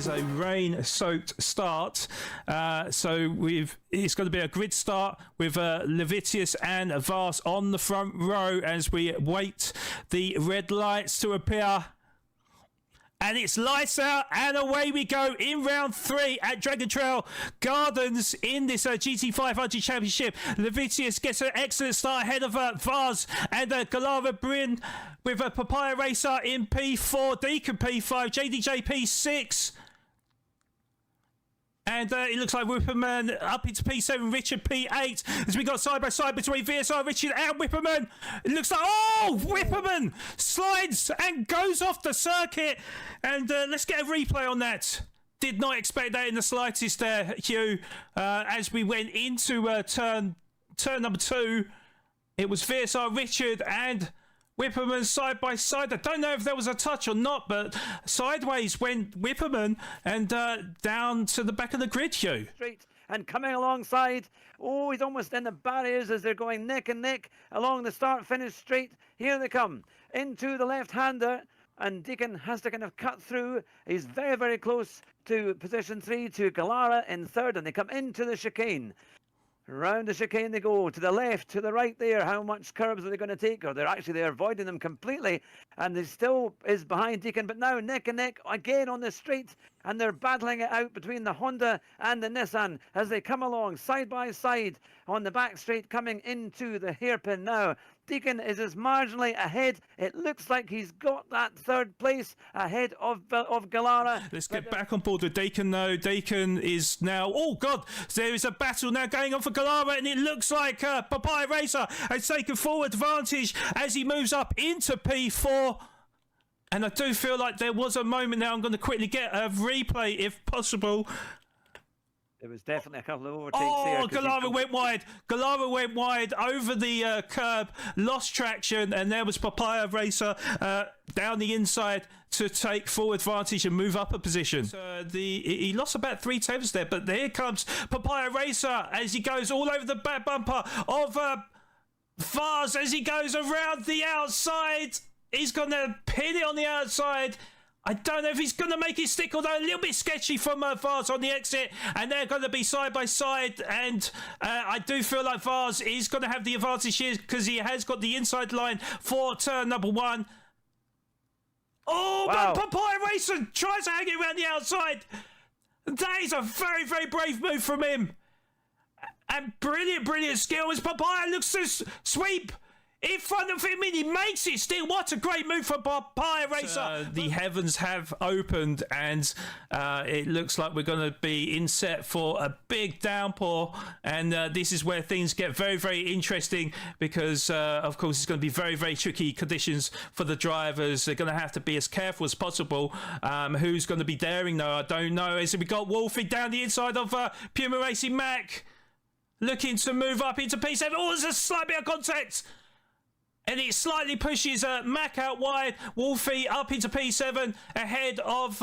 is a rain-soaked start. So it's going to be a grid start with Levitius and Vars on the front row as we wait the red lights to appear. And it's lights out and away we go in round 3 at Dragon Trail Gardens in this GT500 Championship. Levitius gets an excellent start ahead of Vars and Galara Bryn with a Papaya Racer in P4, Deacon P5, JDJ P6. And it looks like Whipperman up into P7, Richard P8. As we got side by side between VSR, Richard and Whipperman. It looks like, oh, Whipperman slides and goes off the circuit. And let's get a replay on that. Did not expect that in the slightest there, Hugh. As we went into turn number 2, it was VSR, Richard and Whipperman side by side. I don't know if there was a touch or not, but sideways went Whipperman and down to the back of the grid, Hugh. Straight and coming alongside. Oh, he's almost in the barriers as they're going neck and neck along the start-finish straight. Here they come into the left-hander, and Deacon has to kind of cut through. He's very, very close to position 3, to Galara in 3rd, and they come into the chicane. Round the chicane they go, to the left, to the right there. How much curbs are they going to take? Or they're avoiding them completely. And they still is behind Deacon, but now neck and neck again on the straight. And they're battling it out between the Honda and the Nissan as they come along side by side on the back straight, coming into the hairpin now. Deacon is as marginally ahead. It looks like he's got that 3rd place ahead of Galara. Let's get back on board with Deacon though. Deacon is now, oh God, there is a battle now going on for Galara, and it looks like Papaya Racer has taken full advantage as he moves up into P4. And I do feel like there was a moment now. I'm going to quickly get a replay if possible. There was definitely a couple of overtakes there. Oh, Galara went wide. Galara went wide over the curb, lost traction, and there was Papaya Racer down the inside to take full advantage and move up a position. He lost about 3/10 there, but here comes Papaya Racer as he goes all over the back bumper of Vars as he goes around the outside. He's going to pin it on the outside. I don't know if he's going to make it stick, although a little bit sketchy from Vars on the exit, and they're going to be side by side, and I do feel like Vars is going to have the advantage here because he has got the inside line for turn number 1. Oh, wow. But Papaya Racer tries to hang it around the outside. That is a very, very brave move from him. And brilliant skill as Papaya looks to sweep in front of him, and he makes it still. What a great move for Papaya Racer. The heavens have opened, and it looks like we're going to be in set for a big downpour. And this is where things get very, very interesting because, of course, it's going to be very, very tricky conditions for the drivers. They're going to have to be as careful as possible. Who's going to be daring, though? I don't know. As we got Wolfie down the inside of Puma Racing Mac, looking to move up into P7. Oh, there's a slight bit of contact. And it slightly pushes Mac out wide. Wolfie up into P7 ahead of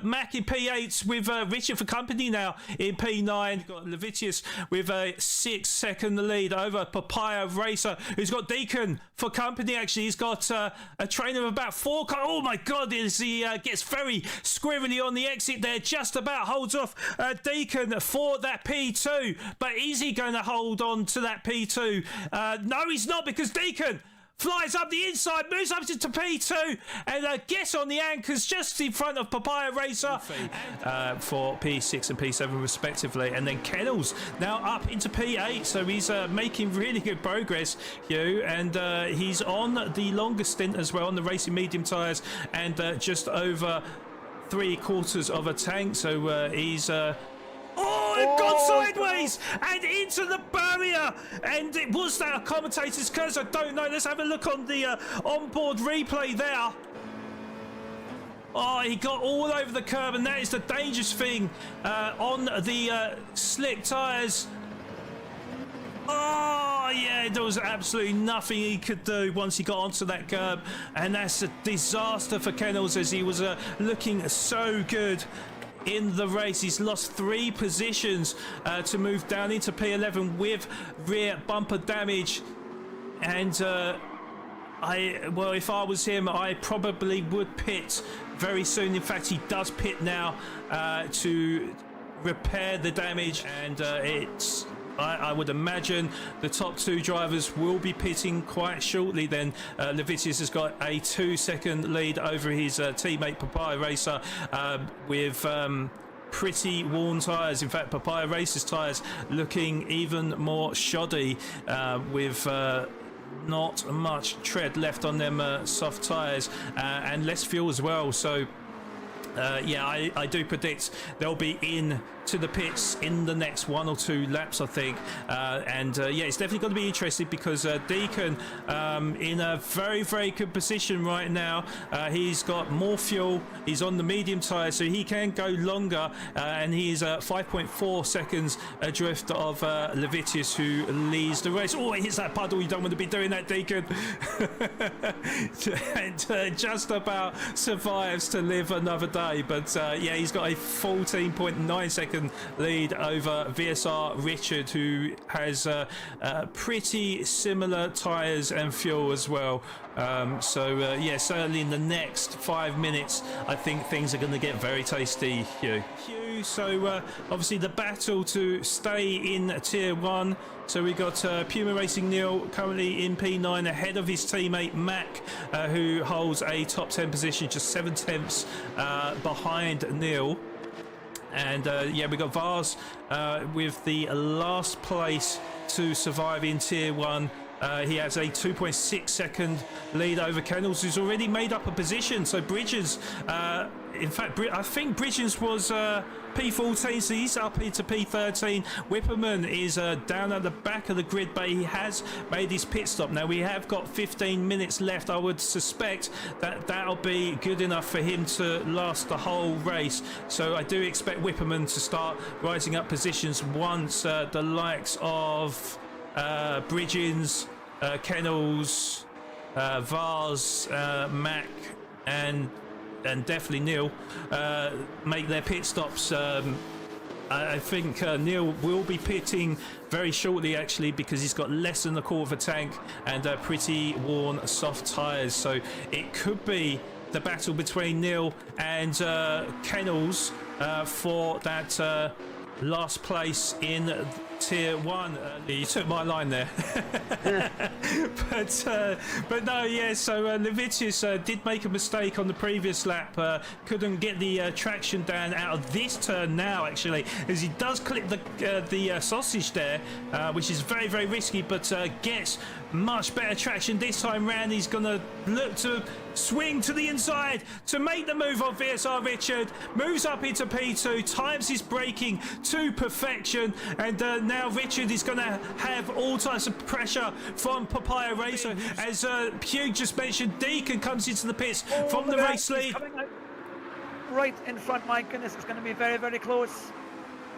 Mac in P8 with Richard for company now in P9. Got Levitius with a 6-second lead over Papaya Racer, who's got Deacon for company. Actually, he's got a train of about 4 cars. Oh my God, as he gets very squirrely on the exit there, just about holds off Deacon for that P2. But is he going to hold on to that P2? No, he's not, because Deacon flies up the inside, moves up to P2, and gets on the anchors just in front of Papaya Racer for P6 and P7 respectively. And then Kennels now up into P8, so he's making really good progress, Hugh, and he's on the longest stint as well on the racing medium tyres, and just over 3/4 of a tank, so he's oh, it got sideways and into the barrier, and it was that a commentator's curse. I don't know. Let's have a look on the onboard replay there. Oh, he got all over the curb, and that is the dangerous thing on the slick tyres. Oh, yeah, there was absolutely nothing he could do once he got onto that curb, and that's a disaster for Kennels as he was looking so good in the race. He's lost 3 positions to move down into P11 with rear bumper damage, and Well, if I was him, I probably would pit very soon. In fact, he does pit now to repair the damage, and I would imagine the top 2 drivers will be pitting quite shortly. Then Levitius has got a 2-second lead over his teammate Papaya Racer with pretty worn tyres. In fact, Papaya Racer's tyres looking even more shoddy with not much tread left on them soft tyres and less fuel as well. So yeah, I do predict they'll be in to the pits in the next 1 or 2 laps, I think. Yeah, it's definitely going to be interesting because Deacon in a very, very good position right now. He's got more fuel. He's on the medium tyre, so he can go longer, and he's 5.4 seconds adrift of Levitius, who leads the race. Oh, it hits that puddle. You don't want to be doing that, Deacon. And just about survives to live another day. But yeah, he's got a 14.9 second lead over VSR Richard, who has pretty similar tyres and fuel as well. Yeah, certainly in the next 5 minutes, I think things are going to get very tasty, Hugh. So obviously the battle to stay in Tier 1. So we got Puma Racing Neil currently in P9 ahead of his teammate Mac, who holds a top 10 position, just 7 tenths behind Neil. And yeah, we got Vars with the last place to survive in Tier 1. He has a 2.6 second lead over Kennels, who's already made up a position. So Bridges, in fact, I think Bridges was P14, so he's up into P13. Whipperman is down at the back of the grid, but he has made his pit stop. Now, we have got 15 minutes left. I would suspect that that'll be good enough for him to last the whole race. So I do expect Whipperman to start rising up positions once the likes of Bridgens, Kennels, Vars, Mac, and definitely Neil make their pit stops. I think Neil will be pitting very shortly, actually, because he's got less than a quarter of a tank and pretty worn soft tyres. So it could be the battle between Neil and Kennels for that last place in Tier 1. You took my line there. But no, yeah, so Levitius did make a mistake on the previous lap. Couldn't get the traction down out of this turn now, actually, as he does clip the sausage there, which is very, very risky, but gets much better traction this time round. He's going to look to swing to the inside to make the move on VSR Richard. Moves up into P2, times his braking to perfection, and now Richard is going to have all types of pressure from Papaya Racer. As Hugh just mentioned, Deacon comes into the pits from the race lead. Right in front, my goodness, it's going to be very, very close.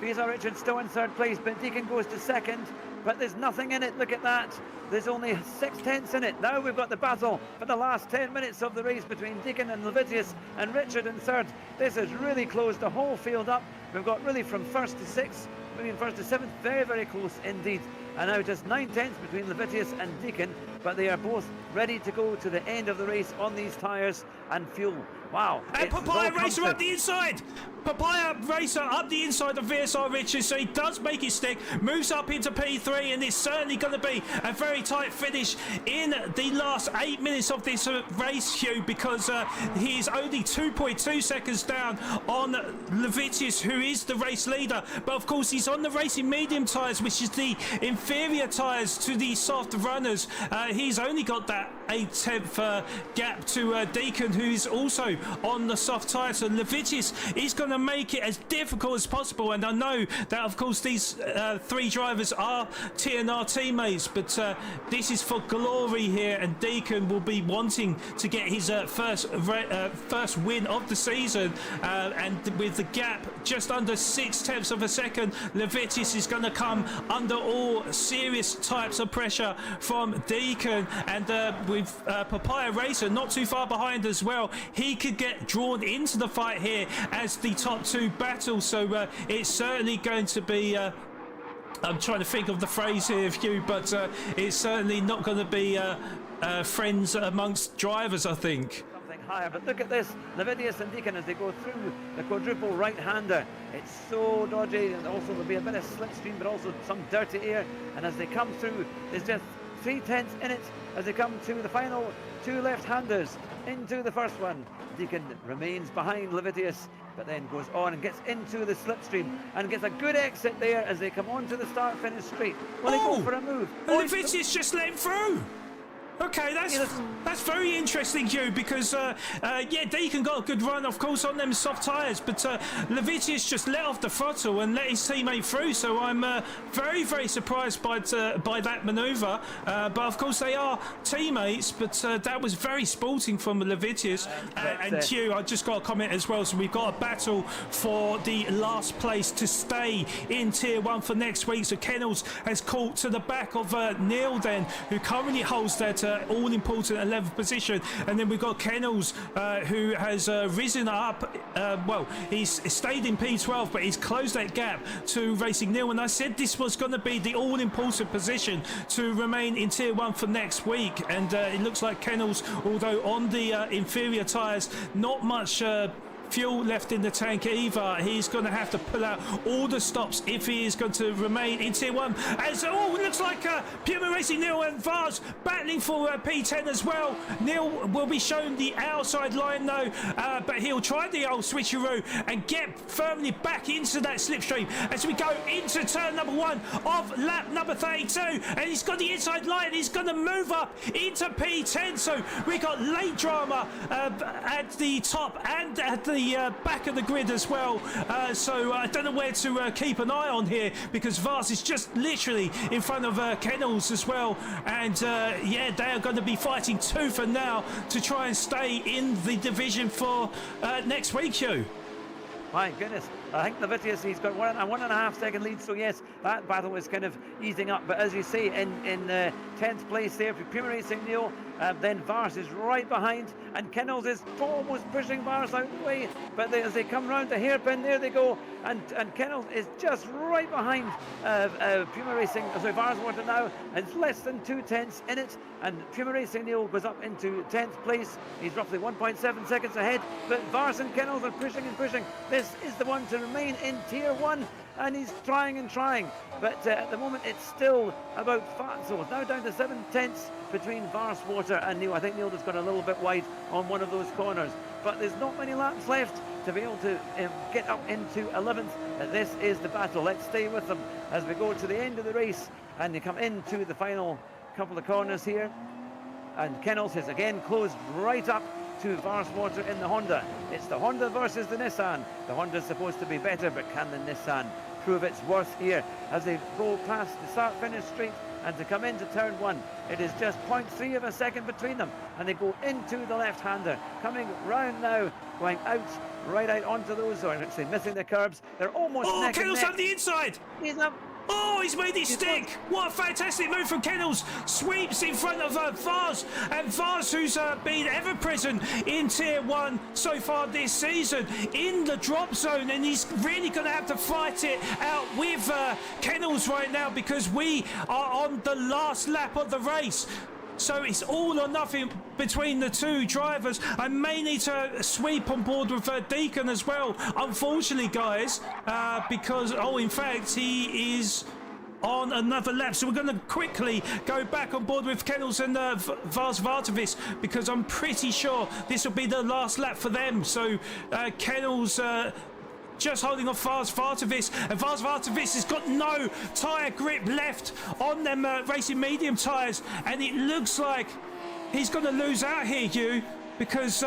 VSR Richard still in 3rd place, but Deacon goes to 2nd. But there's nothing in it, look at that. There's only 6 tenths in it. Now we've got the battle for the last 10 minutes of the race between Deacon and Levitius, and Richard in 3rd. This has really closed the whole field up. We've got really from 1st to 6th, maybe 1st to 7th, very, very close indeed. And now just 9 tenths between Levitius and Deacon, but they are both ready to go to the end of the race on these tyres and fuel. Wow. And Papaya Racer up the inside. Papaya Racer up the inside of VSR Richards, so he does make it stick, moves up into P3, and it's certainly going to be a very tight finish in the last 8 minutes of this race, Hugh, because he is only 2.2 seconds down on Levitius, who is the race leader. But of course, he's on the racing medium tyres, which is the inferior tyres to the soft runners. He's only got that 8-tenth gap to Deacon, who is also on the soft tyre. So Levitius is going to make it as difficult as possible, and I know that of course these 3 drivers are TNR teammates, but this is for glory here, and Deacon will be wanting to get his first win of the season, and with the gap just under 6 tenths of a second, Levitius is going to come under all serious types of pressure from Deacon, and with Papaya Racer not too far behind as well, he could get drawn into the fight here as the top 2 battle. So it's certainly going to be I'm trying to think of the phrase here, Hugh, but it's certainly not going to be friends amongst drivers, I think. Something higher, but look at this. Levidius and Deacon as they go through the quadruple right-hander. It's so dodgy, and also there'll be a bit of slipstream, but also some dirty air. And as they come through, there's just 3/10 in it as they come to the final two left-handers into the first one. Deacon remains behind Levidius, but then goes on and gets into the slipstream and gets a good exit there as they come onto the start-finish straight. Will they go for a move? Levidius just let him through. Okay, that's very interesting, Hugh, because yeah, Deacon got a good run, of course, on them soft tyres, but Levidius just let off the throttle and let his teammate through. So I'm very, very surprised by that manoeuvre. But of course, they are teammates. But that was very sporting from Levidius. And Hugh, I just got a comment as well. So we've got a battle for the last place to stay in Tier 1 for next week. So Kennels has caught to the back of Neil, then, who currently holds that all-important 11th position, and then we've got Kennels who has risen up. Well, he's stayed in P12, but he's closed that gap to Racing Neil, and I said this was going to be the all-important position to remain in Tier 1 for next week, and it looks like Kennels, although on the inferior tyres, not much fuel left in the tank either. He's going to have to pull out all the stops if he is going to remain in Tier 1. And so, it looks like Puma Racing Neil and Vars battling for P10 as well. Neil will be shown the outside line though, but he'll try the old switcheroo and get firmly back into that slipstream as we go into turn number 1 of lap number 32. And he's got the inside line. He's going to move up into P10. So we got late drama at the top and at the back of the grid as well, so I don't know where to keep an eye on here, because Vars is just literally in front of Kennels as well, and yeah, they are going to be fighting tooth and nail to try and stay in the division for next week, Hugh. My goodness, I think Levidius, he's got 1.5 second lead, so yes, that battle is kind of easing up. But as you say, in 10th place there for Puma Racing Neil, then Vars is right behind, and Kennels is almost pushing Vars out the way. But as they come round the hairpin, there they go, and Kennels is just right behind Puma Racing, sorry, Vars Water now, and it's less than 2/10 in it, and Puma Racing Neil goes up into 10th place. He's roughly 1.7 seconds ahead, but Vars and Kennels are pushing and pushing. This is the one to remain in Tier 1, and he's trying and trying, but at the moment it's still about 5, so it's now down to 7/10 between Vars Water and Neil. I think Neil has gone a little bit wide on one of those corners, but there's not many laps left to be able to get up into 11th. This is the battle. Let's stay with them as we go to the end of the race, and they come into the final couple of corners here, and Kennels has again closed right up to Vars Water in the Honda. It's the Honda versus the Nissan. The Honda's supposed to be better, but can the Nissan prove its worth here as they go past the start-finish straight and to come into turn 1? It is just 0.3 of a second between them, and they go into the left-hander, coming round now, going out, right out onto those, or actually missing the curbs. They're almost neck and Kennels neck. on the inside. He's up. Oh, he's made it stick! What a fantastic move from Kennels. Sweeps in front of Vars, and Vars, who's been ever present in Tier 1 so far this season, in the drop zone, and he's really going to have to fight it out with Kennels right now, because we are on the last lap of the race. So it's all or nothing between the two drivers. I may need to sweep on board with Deacon as well, unfortunately, guys, because, in fact, he is on another lap. So we're going to quickly go back on board with Kennels and Vars Vartavis, because I'm pretty sure this will be the last lap for them. So Kennels just holding off Vars Vartavis, and Vars Vartavis has got no tyre grip left on them racing medium tyres, and it looks like he's going to lose out here, Hugh, because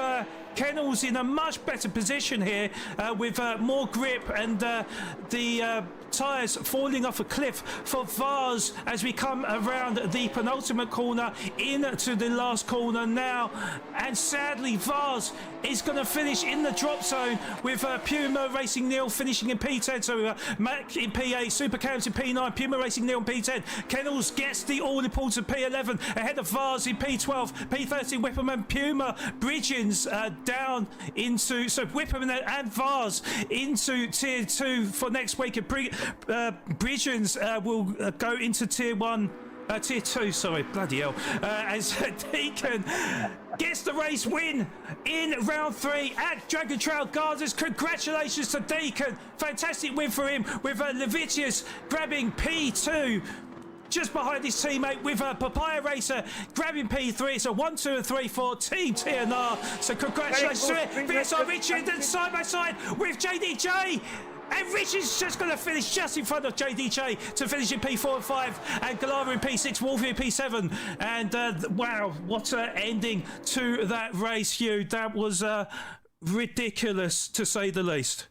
Kennels in a much better position here with more grip, and the tyres falling off a cliff for Vars as we come around the penultimate corner into the last corner now. And sadly, Vars is going to finish in the drop zone with Puma Racing Neil finishing in P10. So Mac in P8, Super Cams in P9, Puma Racing Neil in P10. Kennels gets the all-important P11 ahead of Vars in P12, P13, Whipperman, Puma, Bridgens down into, so Whipperman and Vars into Tier 2 for next week. Bridgens will go into Tier 1 Tier 2, sorry, bloody hell. As Deacon gets the race win in round 3 at Dragon Trail Gardens. Congratulations to Deacon. Fantastic win for him, with Levitius grabbing P2 just behind his teammate, with Papaya Racer grabbing P3. It's a 1, 2 and 3 for Team TNR. So congratulations to it. VSR Richard and side by side with JDJ. And Richard's just going to finish just in front of JDJ to finish in P4 and 5, and Galara in P6, Wolfie in P7. And wow, what an ending to that race, Hugh. That was ridiculous, to say the least.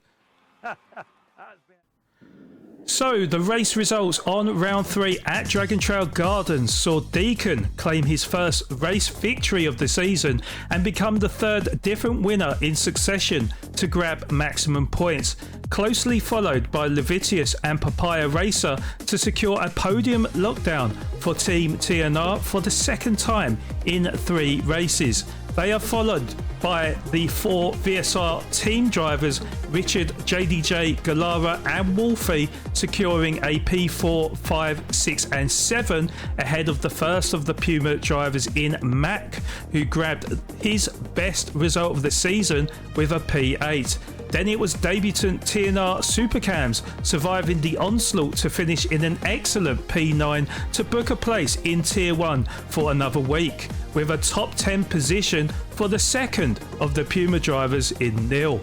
So the race results on round 3 at Dragon Trail Gardens saw Deacon claim his first race victory of the season and become the 3rd different winner in succession to grab maximum points, closely followed by Levitius and Papaya Racer to secure a podium lockdown for Team TNR for the 2nd time in 3 races. They are followed by the 4 VSR team drivers, Richard, JDJ, Galara and Wolfie, securing a P4, 5, 6 and 7 ahead of the first of the Puma drivers in Mac, who grabbed his best result of the season with a P8. Then it was debutant TNR Supercams surviving the onslaught to finish in an excellent P9 to book a place in Tier 1 for another week, with a top 10 position for the second of the Puma drivers in Neil.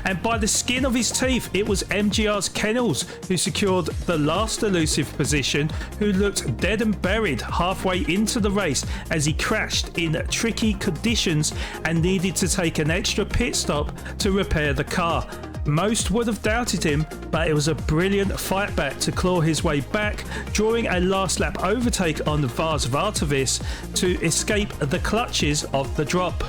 And by the skin of his teeth, it was MGR's Kennels who secured the last elusive position, who looked dead and buried halfway into the race as he crashed in tricky conditions and needed to take an extra pit stop to repair the car. Most would have doubted him, but it was a brilliant fight back to claw his way back, drawing a last lap overtake on Vars Vartavis to escape the clutches of the drop.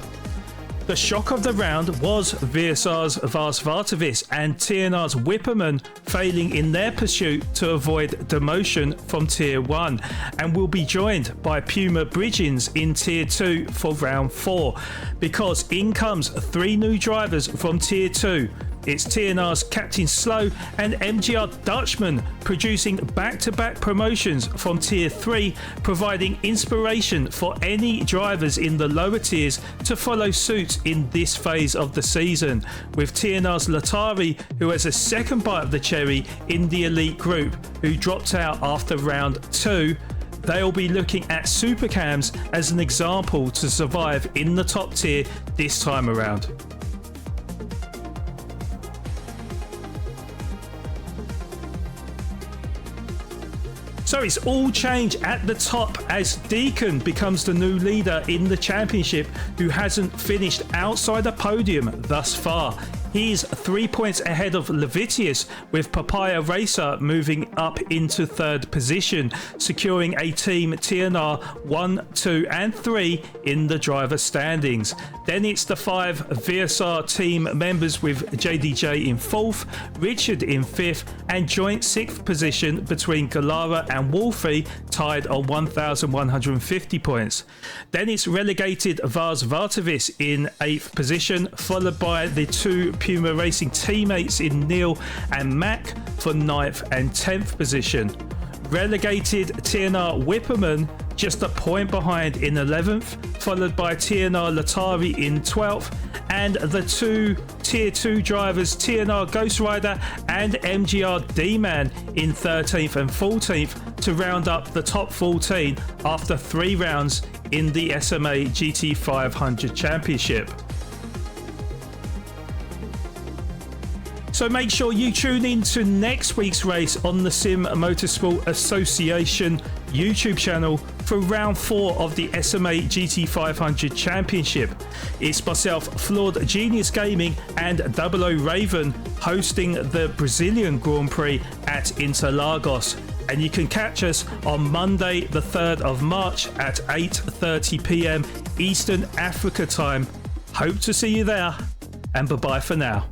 The shock of the round was VSR's Vars Vartavis and TNR's Whipperman failing in their pursuit to avoid demotion from Tier 1, and will be joined by Puma Bridgins in Tier 2 for round 4, because in comes 3 new drivers from Tier 2. It's TNR's Captain Slow and MGR Dutchman producing back-to-back promotions from Tier 3, providing inspiration for any drivers in the lower tiers to follow suit in this phase of the season, with TNR's Latari, who has a second bite of the cherry in the elite group, who dropped out after round 2. They'll be looking at Supercams as an example to survive in the top tier this time around. So it's all change at the top as Deacon becomes the new leader in the championship, who hasn't finished outside the podium thus far. He's 3 points ahead of Levitius, with Papaya Racer moving up into 3rd position, securing a Team TNR 1, 2 and 3 in the driver standings. Then it's the 5 VSR team members with JDJ in 4th, Richard in 5th and joint 6th position between Galara and Wolfie, tied on 1,150 points. Then it's relegated Vars Vartavis in 8th position, followed by the 2 Puma Racing teammates in Neil and Mac for 9th and 10th position. Relegated TNR Whipperman just a point behind in 11th, followed by TNR Latari in 12th, and the 2 Tier 2 drivers TNR Ghost Rider and MGR D-Man in 13th and 14th to round up the top 14 after 3 rounds in the SMA GT500 Championship. So make sure you tune in to next week's race on the Sim Motorsport Association YouTube channel for round 4 of the SMA GT500 Championship. It's myself, Flawed Genius Gaming and 00 Raven hosting the Brazilian Grand Prix at Interlagos. And you can catch us on Monday the 3rd of March at 8:30 PM Eastern Africa time. Hope to see you there, and bye-bye for now.